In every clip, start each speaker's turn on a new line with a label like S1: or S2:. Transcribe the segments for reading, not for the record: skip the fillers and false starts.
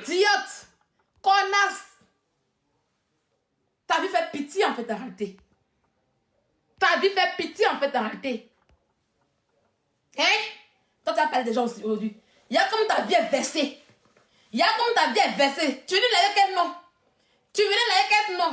S1: idiote, connasse. Ta vie fait pitié en fait en réalité. Ta vie fait pitié en fait en réalité. Hein? Toi tu as parlé des gens aussi aujourd'hui. Il y a comme ta vie est versée. Il y a comme ta vie est versée. Tu venais là quel nom? Tu venais là quel nom?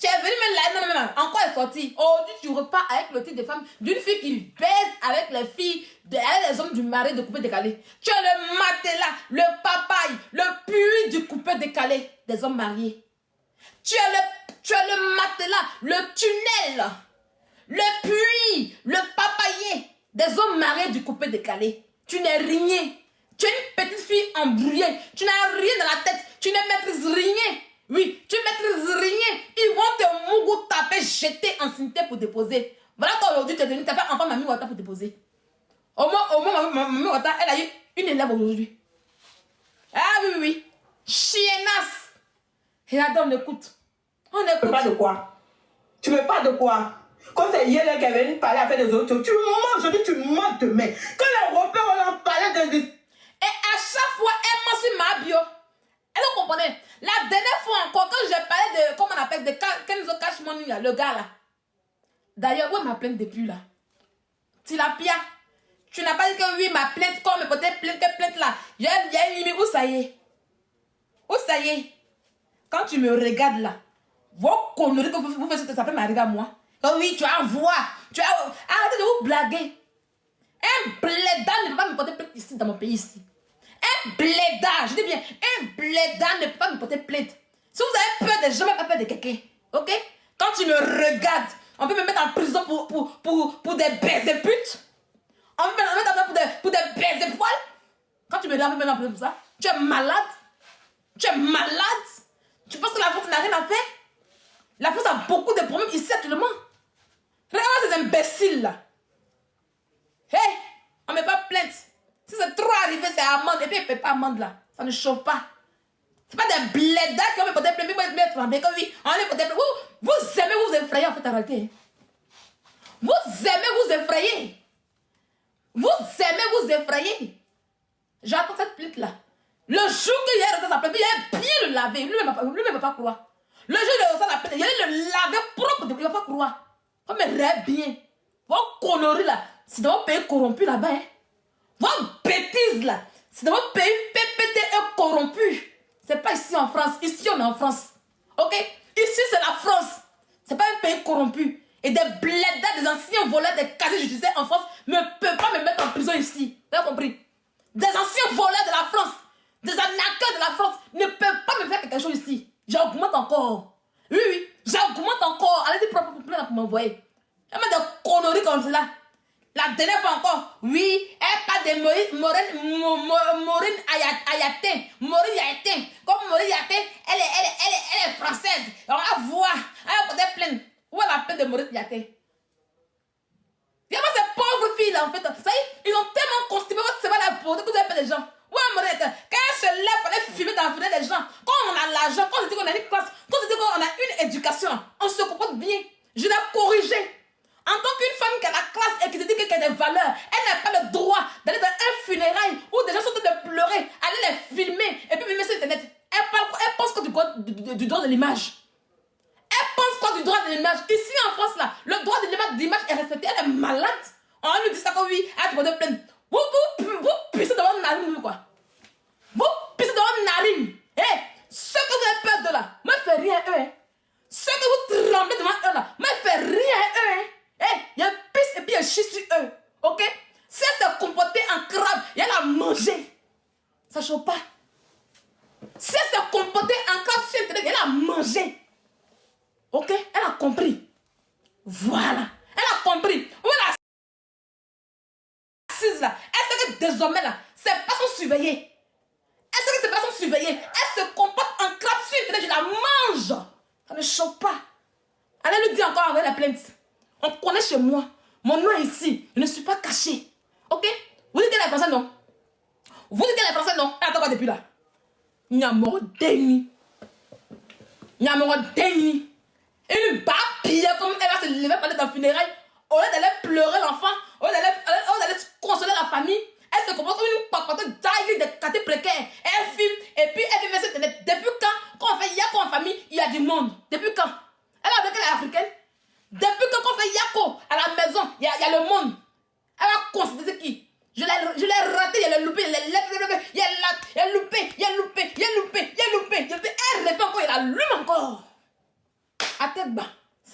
S1: Tu es venu me là, non, encore est sorti. Aujourd'hui, tu repars avec le titre de femme d'une fille qui baise avec les filles, avec les hommes du mari de coupé décalé. Tu es le matelas, le papaye, le puits du coupé décalé des hommes mariés. Tu es le matelas, le tunnel, le puits, le papayer des hommes mariés du coupé décalé. Tu n'es rien. Tu es une petite fille embrouillée. Tu n'as rien dans la tête. Tu ne maîtrises rien. Oui, tu ne maîtrises rien. Ils vont te mougou taper, jeter en cimetière pour déposer. Voilà toi aujourd'hui, tu es venu, tu as fait enfant Mamie Wata pour déposer. Au moins Mamie Wata, elle a eu une élève aujourd'hui. Ah oui. Chiennasse. Et attends, on écoute. On écoute.
S2: Tu me parles de quoi? Tu me parles de quoi? Quand c'est hier qui est venu parler avec les autres, tu mens, je dis tu mens demain. Quand les Européens on en parlait de...
S1: Et à chaque fois, elle ment sur ma bio. Est-ce que vous comprenez? La dernière fois encore, quand j'ai parlé de, comment on appelle, de Kenzo Cash Money, là, le gars là. D'ailleurs, où est ma plainte depuis là? Tilapia. Tu n'as pas dit que oui, ma plainte, comme peut-être plainte là. Il y a une limite, où ça y est? Où ça y est? Quand tu me regardes là, vos conneries que vous faites, ça peut m'arriver à moi. Oh oui, tu as voir. Arrêtez de vous blaguer. Un blédard ne peut pas me porter plainte ici, dans mon pays ici. Un blédard, je dis bien, un blédard ne peut pas me porter plainte. Si vous avez peur des gens, mais pas peur de quelqu'un. Ok? Quand tu me regardes, on peut me mettre en prison pour des baisers putes. On peut me mettre en prison pour des baisers poils. Quand tu me regardes, on peut me mettre en prison pour ça. Tu es malade. Tu es malade. Tu penses que la France n'a rien à faire? La France a beaucoup de problèmes ici actuellement. Regarde ces imbéciles là. Hey, on ne met pas plainte. Si c'est trop arrivé, c'est amende. Et puis, il ne paie pas amende là. Ça ne chauffe pas. Ce n'est pas des blédards qui ont porté plainte. Mais comme oui, on est porté plainte. Vous aimez vous effrayer en fait en réalité. Vous aimez vous effrayer. Vous aimez vous effrayer. J'attends cette plainte là. Le jour qu'il y a reçu sa plainte, il a bien le laver. Lui-même ne va pas croire. Le jour où il a reçu la plainte, il a le laver propre. Il ne va pas croire. Comme il rêve bien. Vos conneries là. C'est dans votre pays corrompu là-bas. Hein? Vos bêtises là. C'est dans votre pays PPTE corrompu. C'est pas ici en France. Ici on est en France. Ok? Ici c'est la France. C'est pas un pays corrompu. Et des blédards, des anciens voleurs, des casiers judiciaires en France ne peuvent pas me mettre en prison ici. Vous avez compris? Des anciens voleurs de la France, des arnaqueurs de la France ne peuvent pas me faire quelque chose ici. J'augmente encore. Oui, j'augmente encore. Allez-y pour m'envoyer. Il y a des conneries comme cela. La dernière fois encore, oui, elle parle de Maureen Ayatin. Maureen Ayatin. Comme Maureen Ayatin, elle est française. On va voir. Elle va peut-être plaindre. Où est la plainte de Maureen Ayatin? Il y a pas ces pauvres filles là en fait. Ça y est, ils ont tellement constipé que c'est pas la pauvreté que vous avez fait des gens. Ouais, Maureen Ayatin. Quand elle se lève pour aller filmer dans la fenêtre des gens, quand on a l'argent, quand on dit qu'on a une classe, quand on dit qu'on a une éducation, on se comporte bien. Je l'ai corrigé. En tant qu'une femme qui a la classe et qui se dit qu'elle a des valeurs, elle n'a pas le droit d'aller dans un funérail où des gens sont en train de pleurer, aller les filmer et puis filmer sur internet. Elle pense quoi du droit de l'image? Elle pense quoi du droit de l'image? Ici en France là, le droit de l'image est respecté. Elle est malade. On lui dit ça comme oui, elle te de plaindre. Vous pissez dans votre narine quoi. Vous pissez dans votre narine. Hé, ceux que vous avez peur de là, ne me faites rien eux. Hein. Ceux que vous tremblez devant eux là, ne me faites rien eux. Hein. Il y a un pisse et puis un chie sur eux. Ok? Si elle s'est comportée en crabe et elle a mangé, ça ne chauffe pas. Si elle s'est comportée en crabe sur Internet, elle a mangé. Ok? Elle a compris. Voilà. Elle a compris. Où est la assise là? Elle sait que désormais là, ses pas sont surveillés. Elle sait que ses pas sont surveillés. Elle se comporte en crabe sur Internet, je la mange. Ça ne chauffe pas. Allez lui dire encore avec la plainte. On connaît chez moi. Mon nom est ici. Je ne suis pas caché. Ok? Vous dites qu'elle est française, non? Vous dites qu'elle est française, non? Elle attend quoi depuis là? Nyamordeni. Nyamordeni. Une babille comme elle va se lever pour aller dans le funérail. Au lieu d'aller pleurer l'enfant, au lieu d'aller consoler la famille, elle se comporte comme une papate d'ailleurs de quartier précaire. Elle filme et puis elle fait mettre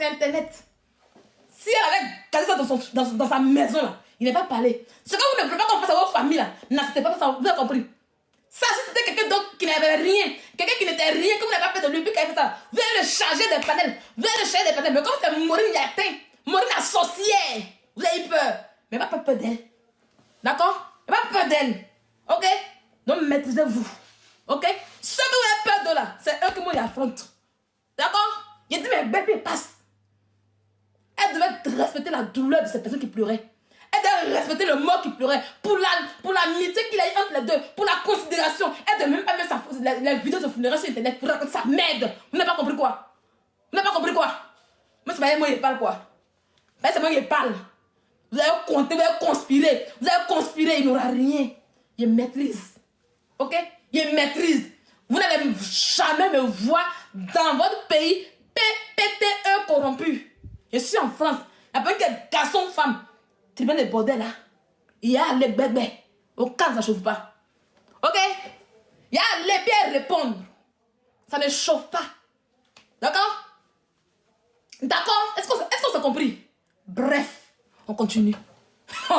S1: c'est Internet. Si elle avait gardé ça dans sa maison, là, il n'est pas parlé. Ce que vous ne voulez pas qu'on fasse à votre famille, là, n'acceptez pas ça, vous avez compris. Ça, si c'était quelqu'un d'autre qui n'avait rien, quelqu'un qui n'était rien, que vous n'avez pas fait de lui, puis qui a fait ça, vous allez le charger des panels. Vous allez le charger des panels. Mais comme c'est Maureen Yatin, Maureen la sorcière, vous avez eu peur. Mais pas peur d'elle. D'accord? Pas peur d'elle. Ok? Donc maîtrisez-vous. Ok? Ceux que vous avez peur de là, c'est eux qui m'y affrontent. D'accord? Il dit, mais bébé, passe. Elle devait respecter la douleur de cette personne qui pleurait. Elle devait respecter le mot qui pleurait. Pour l'amitié qu'il a eu entre les deux. Pour la considération. Elle devait même pas mettre la vidéo de funérailles sur Internet pour raconter sa merde. Vous n'avez pas compris quoi? Vous n'avez pas compris quoi? Moi, c'est pas moi qui parle quoi? C'est moi qui parle. Vous avez compté, vous avez conspiré. Vous avez conspiré, il n'aura rien. Il maîtrise. Ok? Il maîtrise. Vous n'allez jamais me voir dans votre pays PPTE corrompu. Je suis en France. Il n'y a pas que garçon, femme. Tu mets des bordels là. Il y a les bébés. Au cas ça ne chauffe pas. Ok? Il y a les bien répondre. Ça ne chauffe pas. D'accord? D'accord? Est-ce qu'on s'est compris? Bref, on continue. Aïe,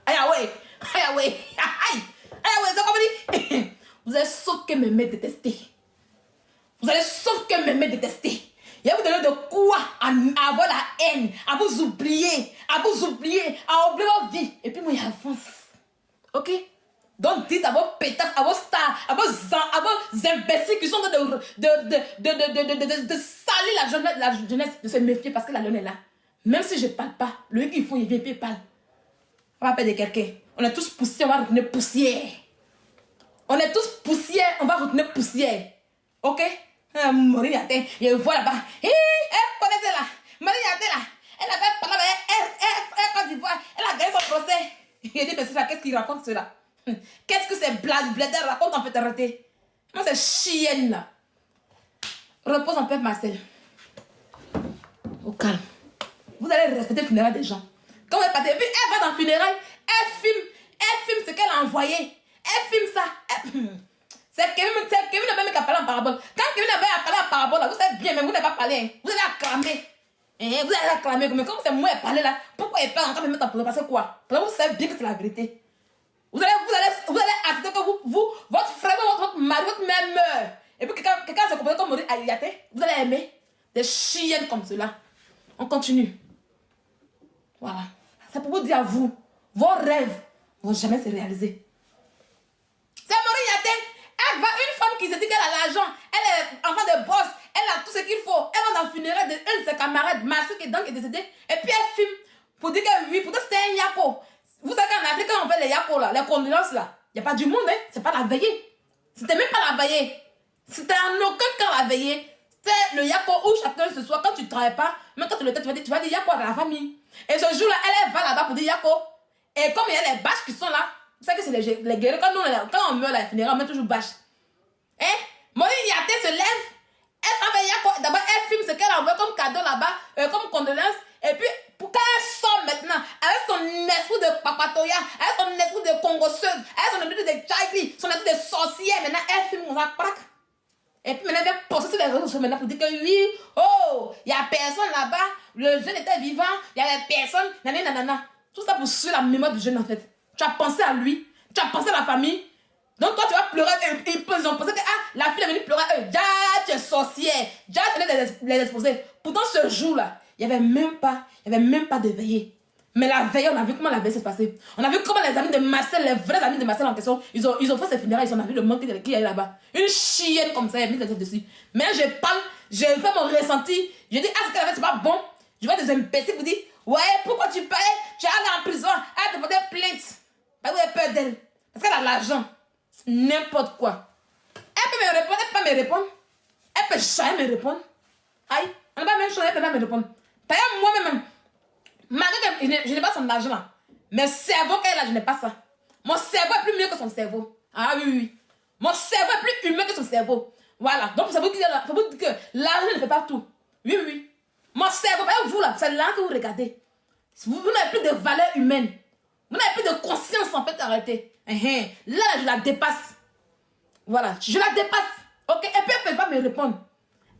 S1: ouais. Aïe, ouais. Aïe, ouais, c'est compris? Vous allez sauf que m'aimer détester. Vous allez sauf que m'aimer détester. Il va vous donner de quoi à avoir la haine, à vous oublier, à oublier votre vie. Et puis moi, il avance. Ok? Donc dites à vos pétasses, à vos stars, à vos imbéciles qui sont en train de salir la jeunesse, de se méfier parce que la lune est là. Même si je ne parle pas, le qu'ils font, il vient et il parle. On va perdre quelqu'un. On est tous poussière, on va retenir poussière. On est tous poussière, on va retenir poussière. Ok? Maureen Yatin, je vois là-bas. Elle connaissait là. Maureen Yatin là. Elle avait parlé avec Côte d'Ivoire. Elle a gagné son procès. Il dit, mais c'est ça, qu'est-ce qu'il raconte cela? Qu'est-ce que ces blagues racontent en fait arrêter? Moi, c'est chienne là. Repose en paix, Marcel. Au calme. Vous allez respecter le funérail des gens. Quand vous êtes parti, et puis elle va dans le funérail, elle filme ce qu'elle a envoyé. Elle filme ça. C'est Kevin n'a même qu'à parler en parabole. Quand Kevin avait à parler en parabole, là, vous savez bien, mais vous n'avez pas parlé. Vous allez acclamer. Vous allez acclamer. Mais comme c'est moi qui parle là, pourquoi il parle encore de mettre en parole? Parce que quoi? Parce que vous savez bien que c'est la vérité. Vous allez accepter que votre frère, votre mari, votre mère meurt. Et puis quelqu'un se comporte comme Maureen Yatin. Vous allez aimer des chiennes comme cela. On continue. Voilà. C'est pour vous dire à vous, vos rêves ne vont jamais se réaliser. C'est Maureen Yatin. Elle va, une femme qui se dit qu'elle a l'argent, elle est enfant de boss, elle a tout ce qu'il faut. Elle va dans le funérail d'un de ses camarades, Marcel, qui est décédé. Et puis elle filme pour dire que oui, pour dire que c'était un yako. Vous savez qu'en Afrique, quand on fait les yakos là, les condoléances là, il n'y a pas du monde, hein. C'est pas la veillée. C'était même pas la veillée. C'était en aucun cas la veillée. C'était le yako où chacun ce soir, quand tu ne travailles pas, même quand tu le temps, tu vas dire yako à la famille. Et ce jour-là, elle va là-bas pour dire yako. Et comme il y a les bâches qui sont là, vous savez que c'est les guerriers. Quand on meurt, la funéraire, on met toujours bâche. Hein? Maureen Yatin se lève, elle travaille yako. D'abord, elle filme ce qu'elle envoie comme cadeau là-bas, comme condoléances. Et puis, pour qu'elle sort maintenant, avec son esprit de papatoya, avec son esprit de congosseuse, avec son esprit de tchaïgri, son esprit de sorcière, maintenant, elle filme, on va crack. Et puis maintenant, elle vient poster sur les réseaux sociaux maintenant pour dire que oui, oh, il n'y a personne là-bas, le jeune était vivant, il y avait personne, nanana. Tout ça pour suivre la mémoire du jeune en fait. Tu as pensé à lui, tu as pensé à la famille. Donc toi tu vas pleurer, ils ont pensé que la fille est venue pleurer, tu es sorcière, tu les exposer. Pourtant ce jour-là, il n'y avait même pas de veillée. Mais la veille, on a vu comment la veille s'est passée. On a vu comment les amis de Marcel, les vrais amis de Marcel en question, ils ont fait ces funérailles, ils ont vu le manque qu'il y a là-bas. Une chienne comme ça, elle a mis la tête dessus. Mais je parle, j'ai fait mon ressenti. Je dis, ce qu'elle a fait, c'est pas bon. Je vois des imbéciles qui disent, ouais, pourquoi tu parlais? Tu es allé en prison, elle a demandé plainte. Parce que vous avez peur d'elle. Parce qu'elle a l'argent. N'importe quoi. Elle peut me répondre, elle peut pas me répondre. Elle peut jamais me répondre. Aïe, on n'a pas même chose, elle peut pas me répondre. D'ailleurs, moi-même, malgré que je n'ai pas son argent là, mais cerveau qu'elle a, je n'ai pas ça. Mon cerveau est plus mieux que son cerveau. Ah oui. Mon cerveau est plus humain que son cerveau. Voilà. Donc, ça veut dire que l'argent ne fait pas tout. Oui. Mon cerveau, vous là, c'est là que vous regardez. Vous n'avez plus de valeur humaine. Vous n'avez plus de conscience en fait, arrêtez. Là, je la dépasse. Voilà, je la dépasse. Ok, et puis elle ne peut pas me répondre.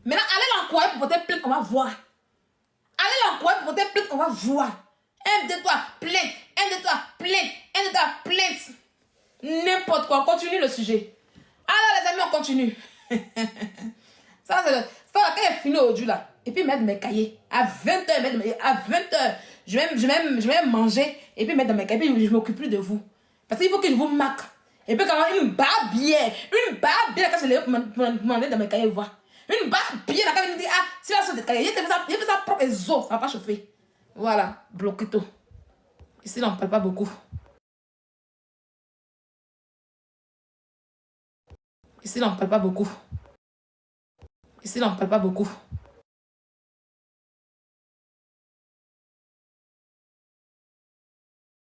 S1: Maintenant, allez l'encourager pour porter plainte, on va voir. Allez l'encourager pour porter plainte, on va voir. 1, 2, 3, plainte. 1, 2, 3, plainte. 1, 2, 3, plainte. N'importe quoi, on continue le sujet. Alors les amis, on continue. Ça, quand j'ai fini aujourd'hui là, et puis mettre mes cahiers. À 20h, je vais manger, et puis mettre dans mes cahiers, puis je ne m'occupe plus de vous. Parce qu'il faut que je vous marque. Et puis quand une barre bien, quand je l'ai demandé dans mes cahiers, voir. Une barre bien, quand il me dit, ah, si là, c'est des cahiers, il fait ça propre les os, ça ne va pas chauffer. Voilà, bloqué tout. Ici, là, on ne parle pas beaucoup. Ici, là, on ne parle pas beaucoup. Ici, là, on ne parle pas beaucoup.